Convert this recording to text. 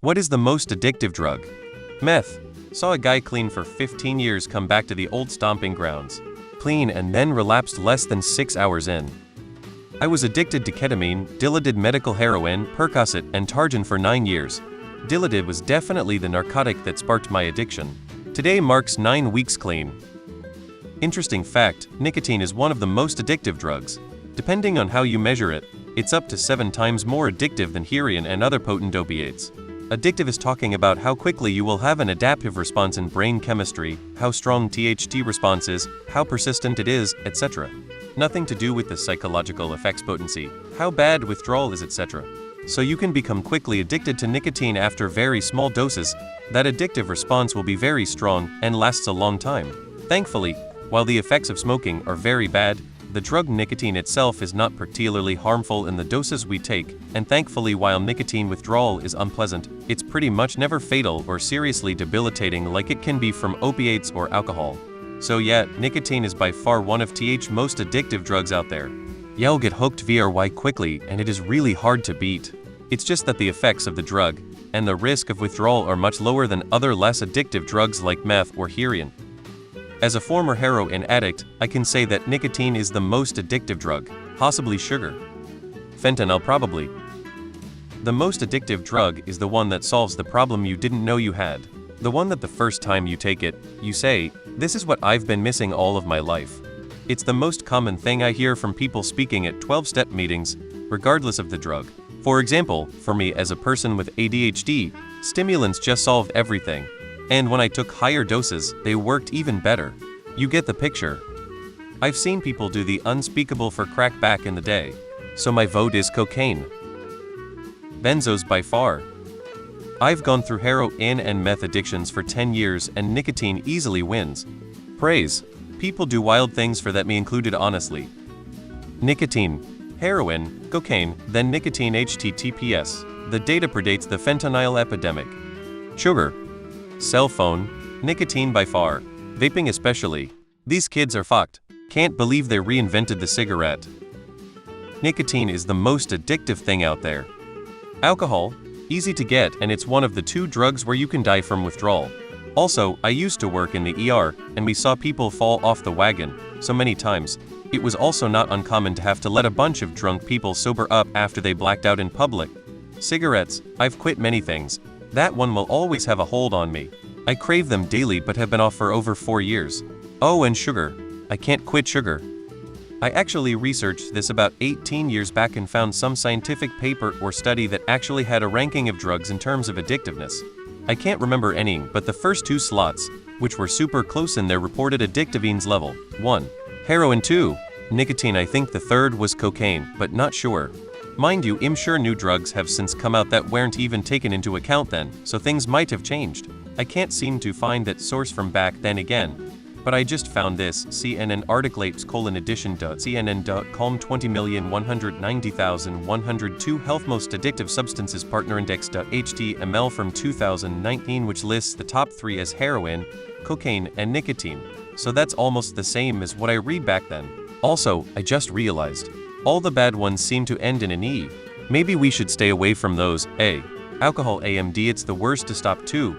What is the most addictive drug? Meth. Saw a guy clean for 15 years come back to the old stomping grounds. Clean and then relapsed less than 6 hours in. I was addicted to ketamine, dilated medical heroin, Percocet, and Tarjan for 9 years. Dilated was definitely the narcotic that sparked my addiction. Today marks 9 weeks clean. Interesting fact, nicotine is one of the most addictive drugs. Depending on how you measure it, it's up to 7 times more addictive than heroin and other potent opiates. Addictive is talking about how quickly you will have an adaptive response in brain chemistry, how strong THT response is, how persistent it is, etc. Nothing to do with the psychological effects potency, how bad withdrawal is, etc. So you can become quickly addicted to nicotine after very small doses. That addictive response will be very strong and lasts a long time. Thankfully, while the effects of smoking are very bad, the drug nicotine itself is not particularly harmful in the doses we take, and thankfully while nicotine withdrawal is unpleasant, it's pretty much never fatal or seriously debilitating like it can be from opiates or alcohol. So yeah, nicotine is by far one of the most addictive drugs out there. You'll get hooked very quickly and it is really hard to beat. It's just that the effects of the drug and the risk of withdrawal are much lower than other less addictive drugs like meth or heroin. As a former heroin addict, I can say that nicotine is the most addictive drug, possibly sugar. Fentanyl probably. The most addictive drug is the one that solves the problem you didn't know you had. The one that the first time you take it, you say, "This is what I've been missing all of my life." It's the most common thing I hear from people speaking at 12-step meetings, regardless of the drug. For example, for me as a person with ADHD, stimulants just solved everything. And when I took higher doses, they worked even better. You get the picture. I've seen people do the unspeakable for crack back in the day. So my vote is cocaine. Benzos by far. I've gone through heroin and meth addictions for 10 years and nicotine easily wins. Praise. People do wild things for that, me included, honestly. Nicotine, heroin, cocaine, then nicotine https. The data predates the fentanyl epidemic. Sugar. Cell phone, nicotine by far, vaping especially. These kids are fucked. Can't believe they reinvented the cigarette. Nicotine is the most addictive thing out there. Alcohol, easy to get, and it's one of the 2 drugs where you can die from withdrawal. Also, I used to work in the ER, and we saw people fall off the wagon so many times. It was also not uncommon to have to let a bunch of drunk people sober up after they blacked out in public. Cigarettes, I've quit many things. That one will always have a hold on me. I crave them daily but have been off for over 4 years. Oh, and sugar. I can't quit sugar. I actually researched this about 18 years back and found some scientific paper or study that actually had a ranking of drugs in terms of addictiveness. I can't remember any, but the first 2 slots, which were super close in their reported addictiveness level. 1. Heroin. 2. Nicotine. I think the third was cocaine, but not sure. Mind you, I'm sure new drugs have since come out that weren't even taken into account then, so things might have changed. I can't seem to find that source from back then again. But I just found this CNN article /edition.cnn.com 20,190,102 Health Most Addictive Substances Partner Index.html from 2019, which lists the top 3 as heroin, cocaine, and nicotine. So that's almost the same as what I read back then. Also, I just realized, all the bad ones seem to end in an E. Maybe we should stay away from those. A. Alcohol. AMD. It's the worst to stop too.